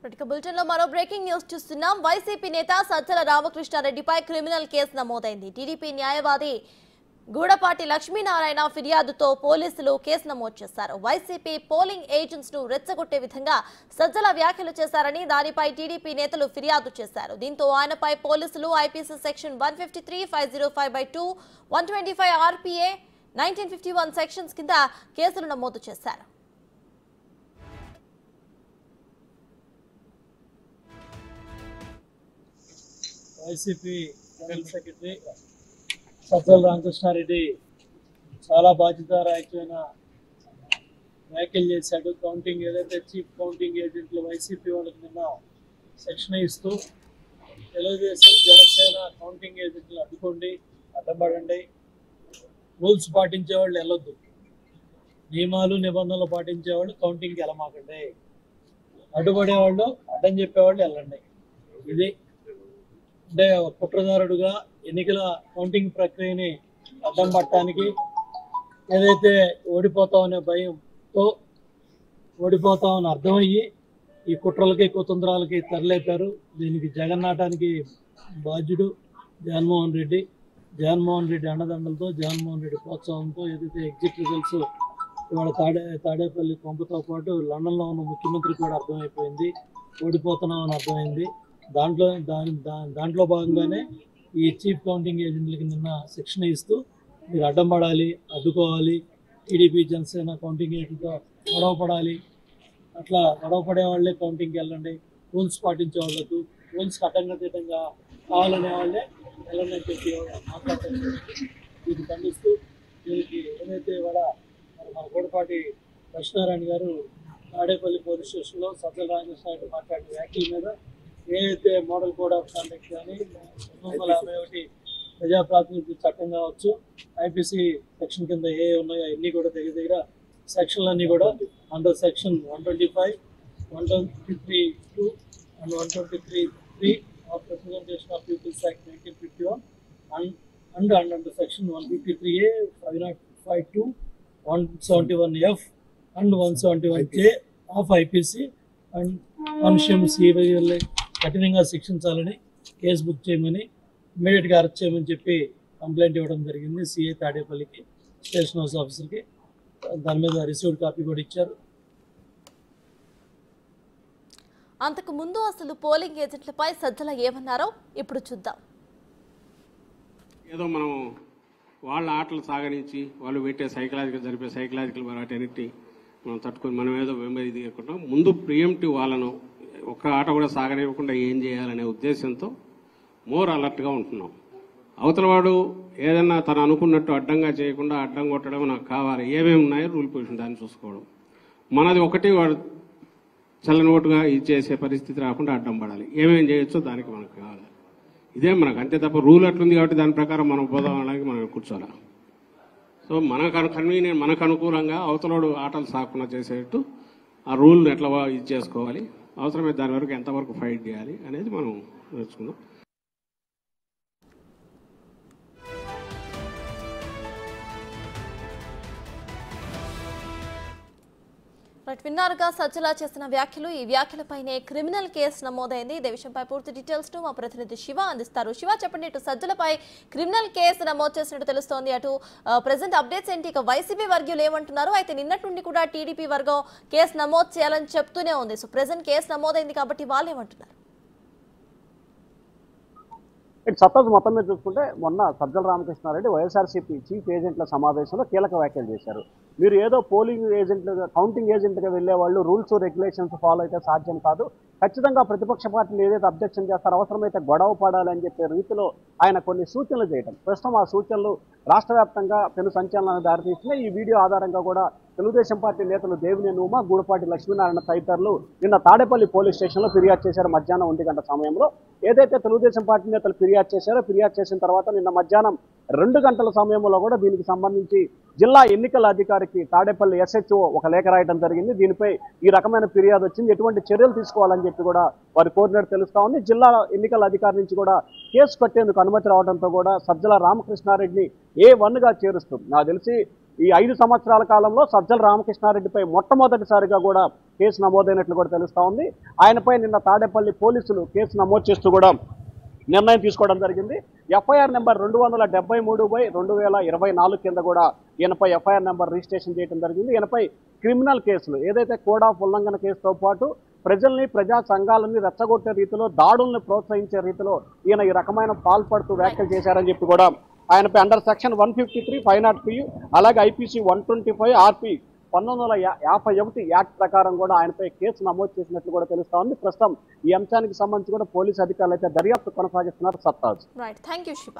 Bulletin లో మరో breaking news చూస్తున్నాం. వైసీపీ నేత సజ్జల రామకృష్ణారెడ్డిపై క్రిమినల్ కేసు నమోదైంది. టీడీపీ న్యాయవాది గూడపాటి లక్ష్మీనారాయణ ఫిర్యాదుతో పోలీసులు కేసు నమోదు చేశారు. వైసీపీ పోలింగ్ ఏజెంట్స్ ను రెచ్చగొట్టే విధంగా సజ్జల వ్యాఖ్యలు చేశారని దానిపై టీడీపీ నేతలు ఫిర్యాదు చేశారు. దీంతో ఆయనపై పోలీసులు ఐపీసీ సెక్షన్ 153, 505(2), 125 RPA, 1951 సెక్షన్స్ కింద కేసులు నమోదు చేశారు. వైసీపీ జనరల్ సెక్రటరీ సజ్జల రామకృష్ణారెడ్డి చాలా బాధ్యతారాహిత్యమైన వ్యాఖ్యలు చేశాడు. కౌంటింగ్ ఏదైతే చీఫ్ కౌంటింగ్ ఏజెంట్లు వైసీపీ వాళ్ళకి నిన్న శిక్షణ ఇస్తూ తెలుగుదేశం జనసేన కౌంటింగ్ ఏజెంట్లు అడ్డుకోండి, అడ్డపడండి, రూల్స్ పాటించే వాళ్ళు వెళ్ళొద్దు, నియమాలు నిబంధనలు పాటించేవాళ్ళు కౌంటింగ్కి వెళ్ళమాకండి, అడ్డుపడేవాళ్ళు అడ్డం చెప్పేవాళ్ళు వెళ్ళండి. ఇది అంటే కుట్రదారుడుగా ఎన్నికల కౌంటింగ్ ప్రక్రియని అడ్డం పట్టడానికి ఏదైతే ఓడిపోతామనే భయంతో ఓడిపోతామని అర్థమయ్యి ఈ కుట్రలకి కుతంత్రాలకి తరలేపారు. దీనికి జగన్నాటానికి బాధ్యుడు జగన్మోహన్ రెడ్డి. జగన్మోహన్ రెడ్డి అండదండలతో, జగన్మోహన్ రెడ్డి ప్రోత్సాహంతో ఏదైతే ఎగ్జిట్ రిజల్ట్స్ ఇవాళ తాడేపల్లి కొంపతో పాటు లండన్లో ఉన్న ముఖ్యమంత్రికి కూడా అర్థమైపోయింది, ఓడిపోతున్నామని అర్థమైంది. దాంట్లో భాగంగానే ఈ చీఫ్ కౌంటింగ్ ఏజెంట్లకి నిన్న శిక్షణ ఇస్తూ మీరు అడ్డం పడాలి, అడ్డుకోవాలి, టీడీపీ జనసేన కౌంటింగ్ ఏజెంట్తో గొడవ పడాలి, అట్లా గొడవ పడే వాళ్ళే కౌంటింగ్కి వెళ్ళండి, రూల్స్ పాటించే వాళ్ళకు, రూల్స్ కట్టంగా కావాలనే వాళ్ళే వెళ్ళండి అని చెప్పి మాట్లాడుతున్నారు. దీన్ని ఖండిస్తూ దీనికి ఏదైతే ఇవాళ మన గూడపాటి లక్ష్మీనారాయణ గారు తాడేపల్లి పోలీస్ స్టేషన్లో సజ్జల రామకృష్ణారెడ్డి మాట్లాడిన వ్యాఖ్యల మీద ఏదైతే మోడల్ కోడ్ ఆఫ్ కాండక్ట్ కానీ 251 ప్రజాప్రాతినిధ్య చట్టం కావచ్చు, ఐపీసీ సెక్షన్ కింద ఏ ఉన్నాయో అన్నీ కూడా దగ్గర సెక్షన్లన్నీ కూడా under section 125, 123(2) and 123(3) of representation of peoples act 1951 and under section 153A, 505(2), 171F and 171J of IPC and conscious కఠినంగా శిక్షించాలని, కేసు బుక్ చేయమని, ఇమ్మీడియట్గా అరెస్ట్ చేయమని చెప్పి కంప్లైంట్ ఇవ్వడం జరిగింది సిఐ తాడేపల్లికి, స్టేషన్ హౌస్ ఆఫీసర్కి. దాని మీద రిసీవ్డ్ కాపీ కూడా ఇచ్చారు. అంతకు ముందు అసలు పోలింగ్ ఏజెంట్లపై సజ్జల ఏమన్నారో ఇప్పుడు చూద్దాం. ఏదో మనం వాళ్ళ ఆటలు సాగరించి వాళ్ళు పెట్టే జరిపే సైకలాజికల్ వాటన్నిటి మనం తట్టుకొని మనం ఏదో వెంబడి దిగకుండా ముందు ప్రియంటివ్ వాళ్ళను ఒక్క ఆట కూడా సాగనివ్వకుండా ఏం చేయాలనే ఉద్దేశంతో మోర్ అలర్ట్గా ఉంటున్నాం. అవతల వాడు ఏదన్నా తను అనుకున్నట్టు అడ్డంగా చేయకుండా అడ్డం కొట్టడం నాకు కావాలి, ఏమేమి ఉన్నాయో రూల్ పొజిషన్ దాన్ని చూసుకోవడం, మనది ఒకటి వాడు చల్లనోటుగా ఇది చేసే పరిస్థితి రాకుండా అడ్డం పడాలి, ఏమేమి చేయొచ్చో దానికి మనకు కావాలి. ఇదే మనకు అంతే తప్ప రూల్ అట్లుంది కాబట్టి దాని ప్రకారం మనం పోదాం అనడానికి మనం కూర్చోాలి. సో కన్వీనియంట్ మనకు అనుకూలంగా అవతలోడు ఆటలు సాకుండా చేసేట్టు ఆ రూల్ని ఎట్లా ఇది చేసుకోవాలి, అవసరమైతే దాని వరకు ఎంతవరకు ఫైట్ చేయాలి అనేది మనం నేర్చుకుందాం. విన్నారుగా సజ్జల చేసిన వ్యాఖ్యలు. ఈ వ్యాఖ్యలపైనే క్రిమినల్ కేసు నమోదైంది. ఇదే విషయంపై పూర్తి డీటెయిల్స్ ను మా ప్రతినిధి శివ అందిస్తారు. శివ, చెప్పండి, ఇటు సజ్జలపై క్రిమినల్ కేసు నమోదు చేసినట్టు తెలుస్తోంది, అటు ప్రెసెంట్ అప్డేట్స్ ఏంటి? ఇక వైసీపీ వర్గీయులు ఏమంటున్నారు? అయితే నిన్నటి నుండి కూడా టీడీపీ వర్గం కేసు నమోదు చేయాలని చెప్తూనే ఉంది. సో ప్రెసెంట్ కేసు నమోదైంది కాబట్టి వాళ్ళు ఏమంటున్నారు? సత్తజ్ మొత్తం మీద చూసుకుంటే మొన్న సజ్జల రామకృష్ణారెడ్డి వైఎస్ఆర్సీపీ చీఫ్ ఏజెంట్ల సమావేశంలో కీలక వ్యాఖ్యలు చేశారు. మీరు ఏదో పోలింగ్ ఏజెంట్లుగా, కౌంటింగ్ ఏజెంట్గా వెళ్లే వాళ్ళు రూల్స్ రెగ్యులేషన్స్ ఫాలో అయితే సాధ్యం కాదు, ఖచ్చితంగా ప్రతిపక్ష పార్టీలు ఏదైతే అబ్జెక్షన్ చేస్తారో అవసరమైతే గొడవ పడాలని చెప్పే రీతిలో ఆయన కొన్ని సూచనలు చేయడం, ప్రస్తుతం ఆ సూచనలు రాష్ట్ర వ్యాప్తంగా పెను సంచలనానికి దారితీస్తున్నాయి. ఈ వీడియో ఆధారంగా కూడా తెలుగుదేశం పార్టీ నేతలు దేవినేని ఉమ, గూడపాటి లక్ష్మీనారాయణ తదితరులు నిన్న తాడేపల్లి పోలీస్ స్టేషన్లో ఫిర్యాదు చేశారు. మధ్యాహ్నం 1 గంట సమయంలో ఏదైతే తెలుగుదేశం పార్టీ నేతలు ఫిర్యాదు చేశారో, ఫిర్యాదు చేసిన తర్వాత నిన్న మధ్యాహ్నం 2 గంటల సమయంలో కూడా దీనికి సంబంధించి జిల్లా ఎన్నికల అధికారికి తాడేపల్లి SHO ఒక లేఖ రాయడం జరిగింది. దీనిపై ఈ రకమైన ఫిర్యాదు వచ్చింది, ఎటువంటి చర్యలు తీసుకోవాలని చెప్పి కూడా వారి కోరినట్టు తెలుస్తా ఉంది. జిల్లా ఎన్నికల అధికారి నుంచి కూడా కేసు కట్టేందుకు అనుమతి రావడంతో కూడా సజ్జల రామకృష్ణారెడ్డిని A1గా చేరుస్తుంది. నాకు తెలిసి ఈ 5 సంవత్సరాల కాలంలో సజ్జల రామకృష్ణారెడ్డిపై మొట్టమొదటిసారిగా కూడా కేసు నమోదైనట్లు కూడా తెలుస్తా ఉంది. ఆయనపై నిన్న తాడేపల్లి పోలీసులు కేసు నమోదు చేస్తూ కూడా నిర్ణయం తీసుకోవడం జరిగింది. ఎఫ్ఐఆర్ నెంబర్ 273/2024 కింద కూడా ఈయనపై ఎఫ్ఐఆర్ నెంబర్ రిజిస్ట్రేషన్ చేయడం జరిగింది. ఈయనపై క్రిమినల్ కేసులు ఏదైతే కోడ్ ఆఫ్ ఉల్లంఘన కేసుతో పాటు ప్రజల్ని ప్రజా సంఘాలని రెచ్చగొట్టే రీతిలో దాడుల్ని ప్రోత్సహించే రీతిలో ఈయన ఈ రకమైన పాల్పడుతూ వ్యాఖ్యలు చేశారని చెప్పి కూడా ఆయనపై అండర్ సెక్షన్ 153 500PU అలాగే IPC 125 RP 1951 యాక్ట్ ప్రకారం కూడా ఆయనపై కేసు నమోదు చేసినట్లు కూడా తెలుస్తా ఉంది. ప్రస్తుతం ఈ అంశానికి సంబంధించి కూడా పోలీసు అధికారులు అయితే దర్యాప్తు కొనసాగిస్తున్నారు. సత్తాజ్. Right, thank you Shiva.